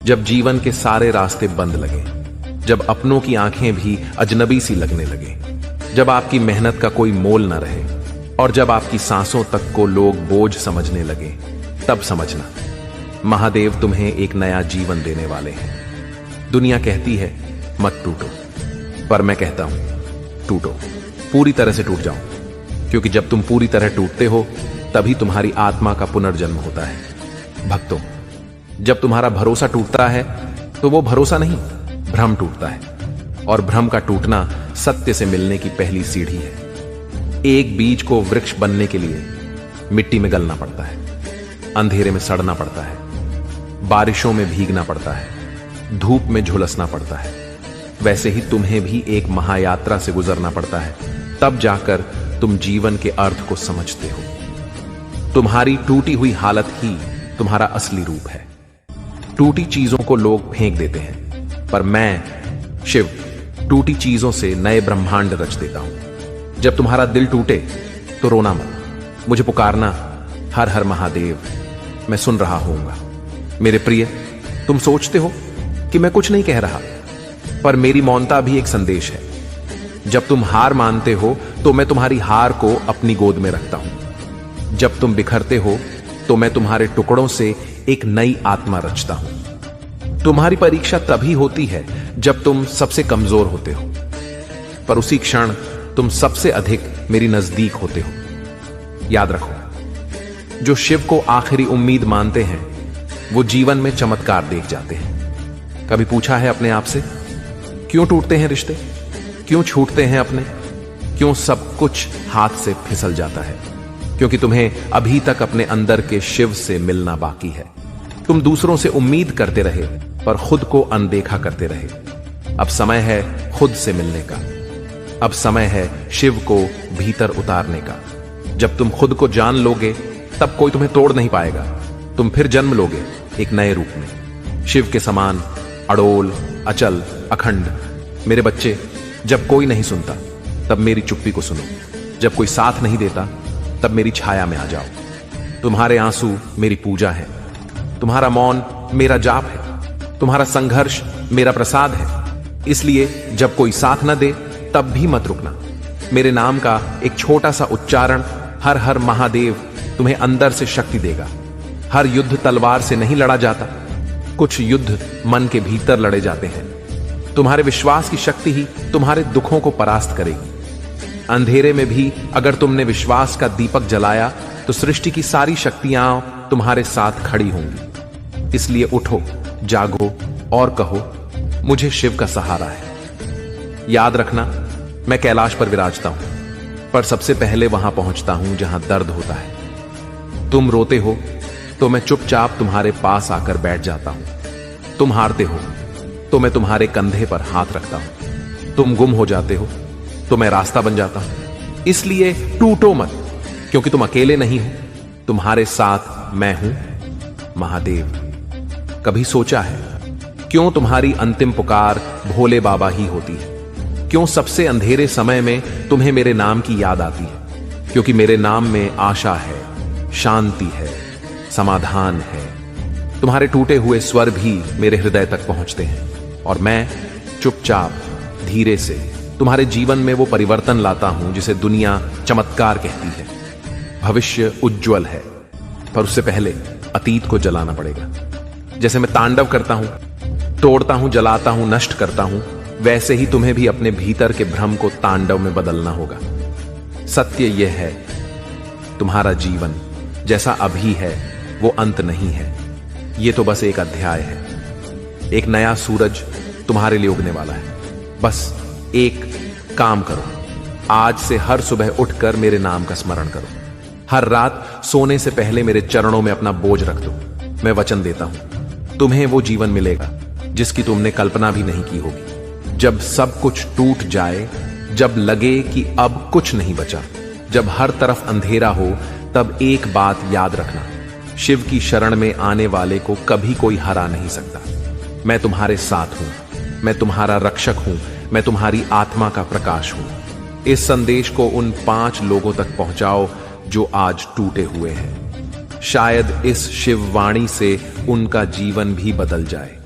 जब जीवन के सारे रास्ते बंद लगे, जब अपनों की आंखें भी अजनबी सी लगने लगे, जब आपकी मेहनत का कोई मोल न रहे और जब आपकी सांसों तक को लोग बोझ समझने लगे, तब समझना महादेव तुम्हें एक नया जीवन देने वाले हैं। दुनिया कहती है मत टूटो, पर मैं कहता हूं टूटो, पूरी तरह से टूट जाओ, क्योंकि जब तुम पूरी तरह टूटते हो तभी तुम्हारी आत्मा का पुनर्जन्म होता है। भक्तों, जब तुम्हारा भरोसा टूटता है तो वो भरोसा नहीं, भ्रम टूटता है, और भ्रम का टूटना सत्य से मिलने की पहली सीढ़ी है। एक बीज को वृक्ष बनने के लिए मिट्टी में गलना पड़ता है, अंधेरे में सड़ना पड़ता है, बारिशों में भीगना पड़ता है, धूप में झुलसना पड़ता है। वैसे ही तुम्हें भी एक महायात्रा से गुजरना पड़ता है, तब जाकर तुम जीवन के अर्थ को समझते हो। तुम्हारी टूटी हुई हालत ही तुम्हारा असली रूप है। टूटी चीजों को लोग फेंक देते हैं, पर मैं शिव टूटी चीजों से नए ब्रह्मांड रच देता हूं। जब तुम्हारा दिल टूटे तो रोना मत, मुझे पुकारना, हर हर महादेव, मैं सुन रहा होऊंगा। मेरे प्रिय, तुम सोचते हो कि मैं कुछ नहीं कह रहा, पर मेरी मौनता भी एक संदेश है। जब तुम हार मानते हो तो मैं तुम्हारी हार को अपनी गोद में रखता हूं। जब तुम बिखरते हो तो मैं तुम्हारे टुकड़ों से एक नई आत्मा रचता हूं। तुम्हारी परीक्षा तभी होती है जब तुम सबसे कमजोर होते हो, पर उसी क्षण तुम सबसे अधिक मेरी नजदीक होते हो। याद रखो, जो शिव को आखिरी उम्मीद मानते हैं वो जीवन में चमत्कार देख जाते हैं। कभी पूछा है अपने आप से, क्यों टूटते हैं रिश्ते, क्यों छूटते हैं अपने, क्यों सब कुछ हाथ से फिसल जाता है? क्योंकि तुम्हें अभी तक अपने अंदर के शिव से मिलना बाकी है। तुम दूसरों से उम्मीद करते रहे पर खुद को अनदेखा करते रहे। अब समय है खुद से मिलने का, अब समय है शिव को भीतर उतारने का। जब तुम खुद को जान लोगे तब कोई तुम्हें तोड़ नहीं पाएगा। तुम फिर जन्म लोगे एक नए रूप में, शिव के समान अड़ोल, अचल, अखंड। मेरे बच्चे, जब कोई नहीं सुनता तब मेरी चुप्पी को सुनो, जब कोई साथ नहीं देता तब मेरी छाया में आ जाओ। तुम्हारे आंसू मेरी पूजा है, तुम्हारा मौन मेरा जाप है, तुम्हारा संघर्ष मेरा प्रसाद है। इसलिए जब कोई साथ न दे तब भी मत रुकना। मेरे नाम का एक छोटा सा उच्चारण, हर हर महादेव, तुम्हें अंदर से शक्ति देगा। हर युद्ध तलवार से नहीं लड़ा जाता, कुछ युद्ध मन के भीतर लड़े जाते हैं। तुम्हारे विश्वास की शक्ति ही तुम्हारे दुखों को परास्त करेगी। अंधेरे में भी अगर तुमने विश्वास का दीपक जलाया तो सृष्टि की सारी शक्तियां तुम्हारे साथ खड़ी होंगी। इसलिए उठो, जागो और कहो, मुझे शिव का सहारा है। याद रखना, मैं कैलाश पर विराजता हूं, पर सबसे पहले वहां पहुंचता हूं जहां दर्द होता है। तुम रोते हो तो मैं चुपचाप तुम्हारे पास आकर बैठ जाता हूं। तुम हारते हो तो मैं तुम्हारे कंधे पर हाथ रखता हूं। तुम गुम हो जाते हो तो मैं रास्ता बन जाता हूं। इसलिए टूटो मत, क्योंकि तुम अकेले नहीं हो, तुम्हारे साथ मैं हूं, महादेव। कभी सोचा है क्यों तुम्हारी अंतिम पुकार भोले बाबा ही होती है? क्यों सबसे अंधेरे समय में तुम्हें मेरे नाम की याद आती है? क्योंकि मेरे नाम में आशा है, शांति है, समाधान है। तुम्हारे टूटे हुए स्वर भी मेरे हृदय तक पहुंचते हैं और मैं चुपचाप धीरे से तुम्हारे जीवन में वो परिवर्तन लाता हूं जिसे दुनिया चमत्कार कहती है। भविष्य उज्जवल है, पर उससे पहले अतीत को जलाना पड़ेगा। जैसे मैं तांडव करता हूं, तोड़ता हूं, जलाता हूं, नष्ट करता हूं, वैसे ही तुम्हें भी अपने भीतर के भ्रम को तांडव में बदलना होगा। सत्य यह है, तुम्हारा जीवन जैसा अभी है वो अंत नहीं है, ये तो बस एक अध्याय है। एक नया सूरज तुम्हारे लिए उगने वाला है। बस एक काम करो, आज से हर सुबह उठकर मेरे नाम का स्मरण करो। हर रात सोने से पहले मेरे चरणों में अपना बोझ रख दो। मैं वचन देता हूं, तुम्हें वो जीवन मिलेगा जिसकी तुमने कल्पना भी नहीं की होगी। जब सब कुछ टूट जाए, जब लगे कि अब कुछ नहीं बचा, जब हर तरफ अंधेरा हो, तब एक बात याद रखना, शिव की शरण में आने वाले को कभी कोई हरा नहीं सकता। मैं तुम्हारे साथ हूं, मैं तुम्हारा रक्षक हूं, मैं तुम्हारी आत्मा का प्रकाश हूं। इस संदेश को उन 5 लोगों तक पहुंचाओ जो आज टूटे हुए हैं। शायद इस शिववाणी से उनका जीवन भी बदल जाए।